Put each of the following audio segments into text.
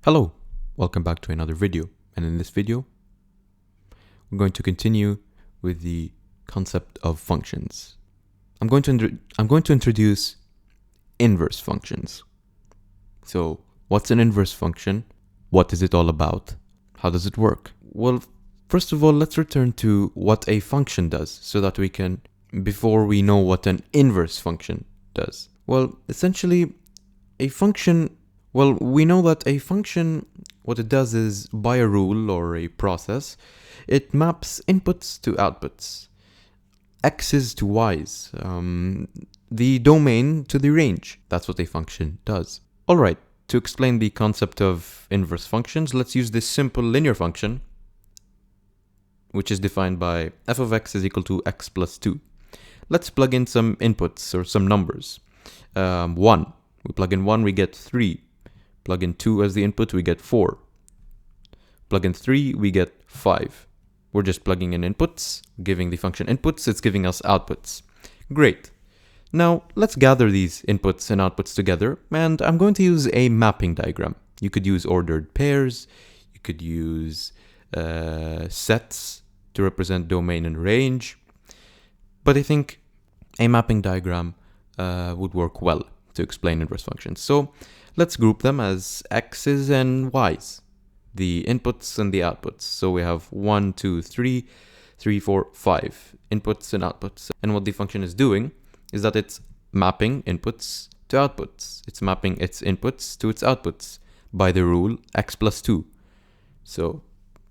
Hello, welcome back to another video, and in this video we're going to continue with the concept of functions. I'm going to introduce inverse functions. So, what's an inverse function? What is it all about? How does it work? Well, first of all, let's return to what a function does so that we can, before we know what an inverse function does. Well, essentially, a function, we know that a function, what it does is, by a rule or a process, it maps inputs to outputs, x's to y's, the domain to the range. That's what a function does. Alright, to explain the concept of inverse functions, let's use this simple linear function, which is defined by f of x is equal to x plus 2. Let's plug in some inputs or some numbers. 1. We plug in 1, we get 3. Plug in 2 as the input, we get 4. Plug in 3, we get 5. We're just plugging in inputs, giving the function inputs, it's giving us outputs. Great. Now, let's gather these inputs and outputs together, and I'm going to use a mapping diagram. You could use ordered pairs, you could use sets to represent domain and range, but I think a mapping diagram would work well to explain inverse functions. So let's group them as x's and y's, the inputs and the outputs. So we have 1, 2, 3, 3, 4, 5 inputs and outputs. And what the function is doing is that it's mapping inputs to outputs. It's mapping its inputs to its outputs by the rule x plus 2. So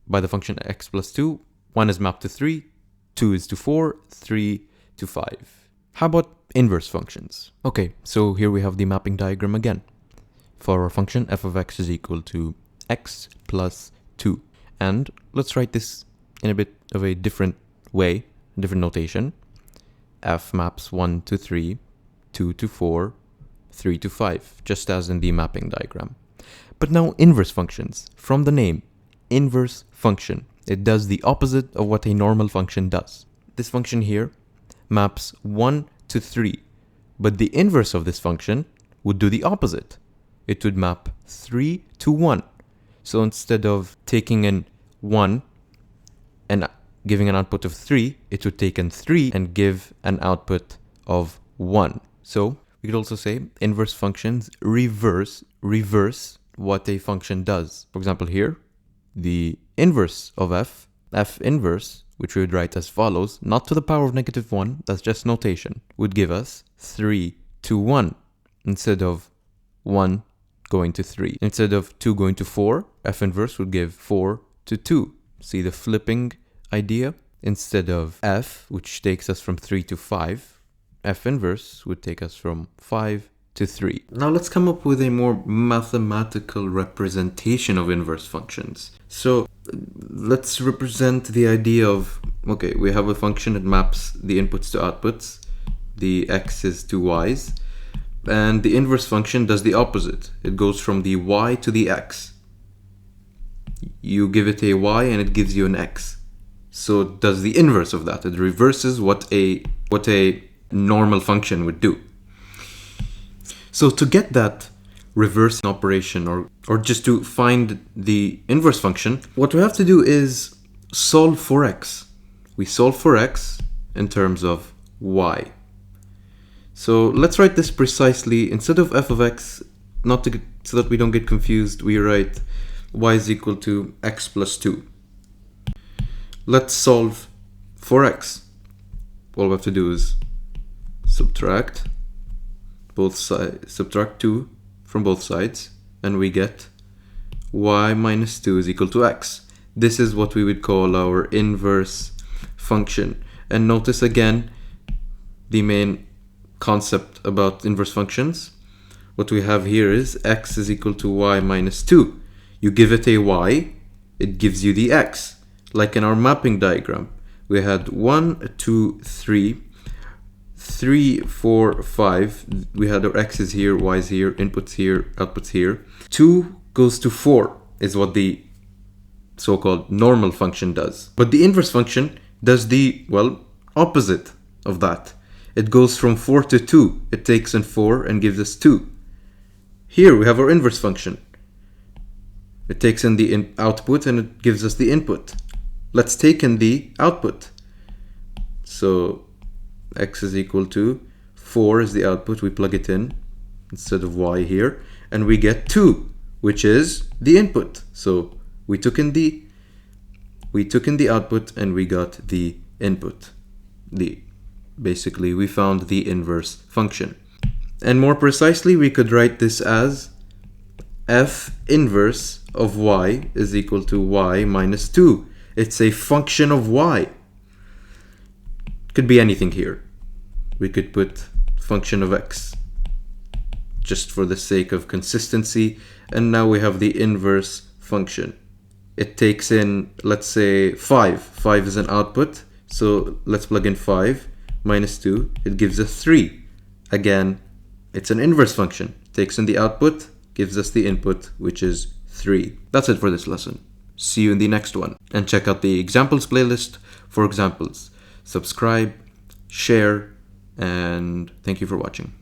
by the function x plus 2, 1 is mapped to 3, 2 is to 4, 3 to 5. How about inverse functions? Okay, so here we have the mapping diagram again. For our function, f of x is equal to x plus 2. And let's write this in a bit of a different way, different notation. F maps 1 to 3, 2 to 4, 3 to 5, just as in the mapping diagram. But now inverse functions. From the name, inverse function. It does the opposite of what a normal function does. This function here maps 1 to 3, but the inverse of this function would do the opposite. It would map 3 to 1. So instead of taking in 1 and giving an output of 3, it would take in 3 and give an output of 1. So we could also say inverse functions reverse what a function does. For example here, the inverse of f inverse, which we would write as follows, not to the power of -1, that's just notation, would give us 3 to 1 instead of 1 going to 3. Instead of 2 going to 4, f inverse would give 4 to 2. See the flipping idea? Instead of f, which takes us from 3 to 5, f inverse would take us from 5 to 3. Now let's come up with a more mathematical representation of inverse functions. So let's represent the idea of, okay, we have a function that maps the inputs to outputs, the x's to y's, and the inverse function does the opposite. It goes from the y to the x. You give it a y and it gives you an x. So it does the inverse of that. It reverses what a normal function would do. So to get that reverse operation, or just to find the inverse function, what we have to do is solve for x. We solve for x in terms of y. So let's write this precisely. Instead of f of x, so that we don't get confused, we write y is equal to x plus 2. Let's solve for x. All we have to do is subtract 2 from both sides, and we get y minus 2 is equal to x. This is what we would call our inverse function. And notice again the main concept about inverse functions. What we have here is x is equal to y minus 2. You give it a y, it gives you the x. Like in our mapping diagram, we had 1, 2, 3, 3, 4, 5. We had our x's here, y's here, inputs here, outputs here. 2 goes to 4 is what the so-called normal function does. But the inverse function does the, opposite of that. It goes from 4 to 2. It takes in 4 and gives us 2. Here we have our inverse function. It takes in the output and it gives us the input. Let's take in the output. So x is equal to 4 is the output. We plug it in instead of y here, and we get 2, which is the input. So we took in the output and we got the input. Basically we found the inverse function. And more precisely, we could write this as f inverse of y is equal to y minus 2. It's a function of y. Could be anything here. We could put function of x just for the sake of consistency. And now we have the inverse function. It takes in, let's say, 5. 5 is an output. So let's plug in 5 minus 2. It gives us 3. Again, it's an inverse function. Takes in the output, gives us the input, which is 3. That's it for this lesson. See you in the next one. And check out the examples playlist for examples. Subscribe, share, and thank you for watching.